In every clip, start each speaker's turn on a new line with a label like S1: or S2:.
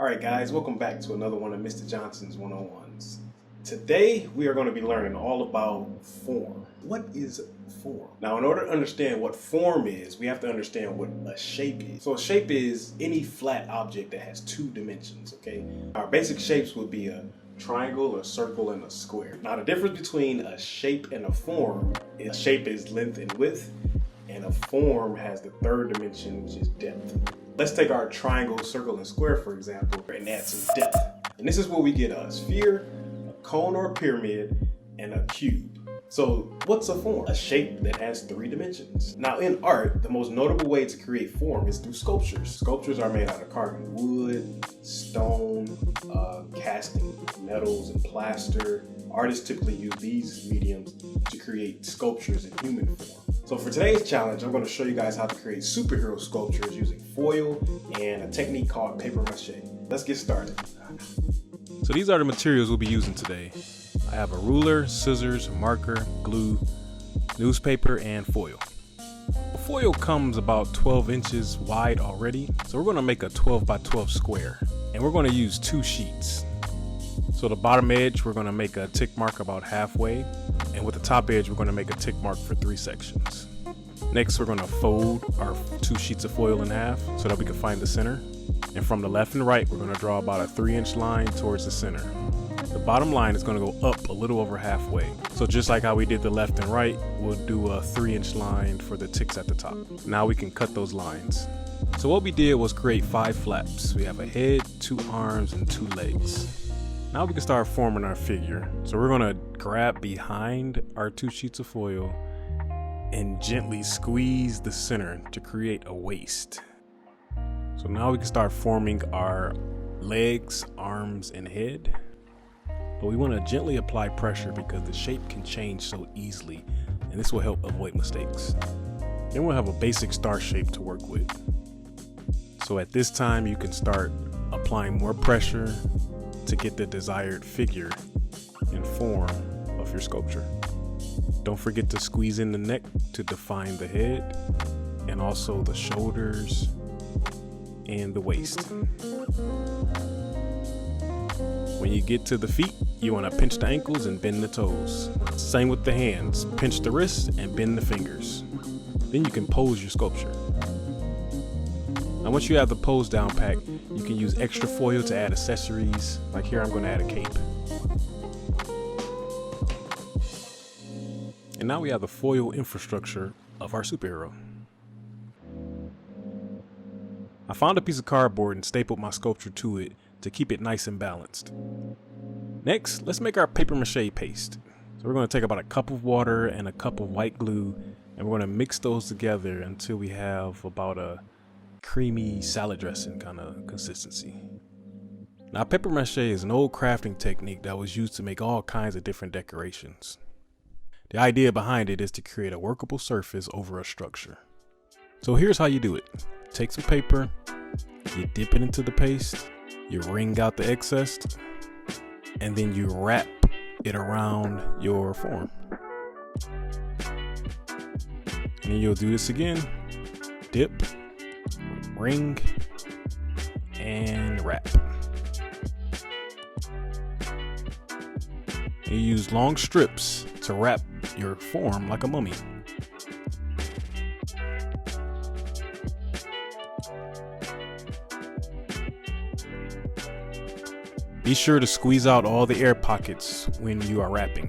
S1: Alright guys, welcome back to another one of Mr. Johnson's 101s. Today we are going to be learning all about form. What is form? Now in order to understand what form is, we have to understand what a shape is. So a shape is any flat object that has two dimensions, okay? Our basic shapes would be a triangle, a circle, and a square. Now the difference between a shape and a form is a shape is length and width, and a form has the third dimension, which is depth. Let's take our triangle, circle, and square, for example, and add some depth. And this is where we get a sphere, a cone or a pyramid, and a cube. So what's a form? A shape that has three dimensions. Now in art, the most notable way to create form is through sculptures. Sculptures are made out of carving wood, stone, casting metals, and plaster. Artists typically use these mediums to create sculptures in human form. So for today's challenge, I'm going to show you guys how to create superhero sculptures using foil and a technique called paper mache. Let's get started.
S2: So these are the materials we'll be using today. I have a ruler, scissors, marker, glue, newspaper, and foil. The foil comes about 12 inches wide already, so we're going to make a 12 by 12 square. And we're going to use two sheets. So the bottom edge, we're going to make a tick mark about halfway. And with the top edge, we're going to make a tick mark for 3 sections. Next, we're going to fold our 2 sheets of foil in half so that we can find the center. And from the left and right, we're going to draw about a 3-inch line towards the center. The bottom line is going to go up a little over halfway. So just like how we did the left and right, we'll do a 3-inch line for the ticks at the top. Now we can cut those lines. So what we did was create 5 flaps. We have a head, 2 arms, and 2 legs. Now we can start forming our figure. So we're gonna grab behind our 2 sheets of foil and gently squeeze the center to create a waist. So now we can start forming our legs, arms, and head. But we wanna gently apply pressure because the shape can change so easily, and this will help avoid mistakes. Then we'll have a basic star shape to work with. So at this time, you can start applying more pressure to get the desired figure and form of your sculpture. Don't forget to squeeze in the neck to define the head and also the shoulders and the waist. When you get to the feet, you want to pinch the ankles and bend the toes. Same with the hands, pinch the wrists and bend the fingers. Then you can pose your sculpture. Now once you have the pose down pat, you can use extra foil to add accessories. Like here, I'm going to add a cape. And now we have the foil infrastructure of our superhero. I found a piece of cardboard and stapled my sculpture to it to keep it nice and balanced. Next, let's make our paper mache paste. So we're going to take about a cup of water and a cup of white glue, and we're going to mix those together until we have about a creamy salad dressing kind of consistency. Now paper mache is an old crafting technique that was used to make all kinds of different decorations. The idea behind it is to create a workable surface over a structure. So here's how you do it. Take some paper, you dip it into the paste, you wring out the excess, and then you wrap it around your form. And then you'll do this again. Dip, ring, and wrap. You use long strips to wrap your form like a mummy. Be sure to squeeze out all the air pockets when you are wrapping.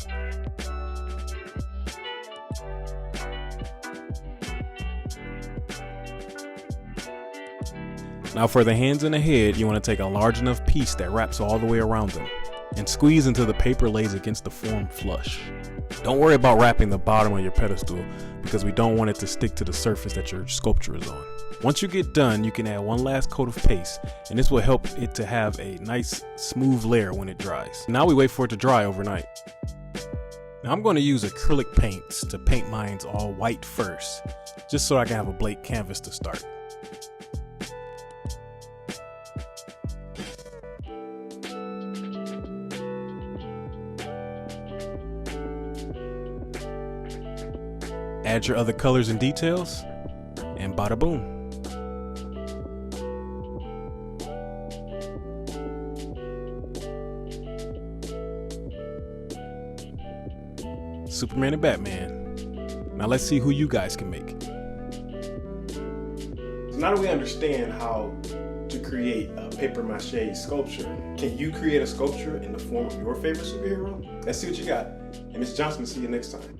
S2: Now for the hands and the head, you want to take a large enough piece that wraps all the way around them and squeeze until the paper lays against the form flush. Don't worry about wrapping the bottom of your pedestal because we don't want it to stick to the surface that your sculpture is on. Once you get done, you can add one last coat of paste, and this will help it to have a nice smooth layer when it dries. Now we wait for it to dry overnight. Now I'm going to use acrylic paints to paint mine all white first, just so I can have a blank canvas to start. Add your other colors and details, and bada boom. Superman and Batman. Now let's see who you guys can make.
S1: So now that we understand how to create a paper mache sculpture, can you create a sculpture in the form of your favorite superhero? Let's see what you got. And Mr. Johnson, see you next time.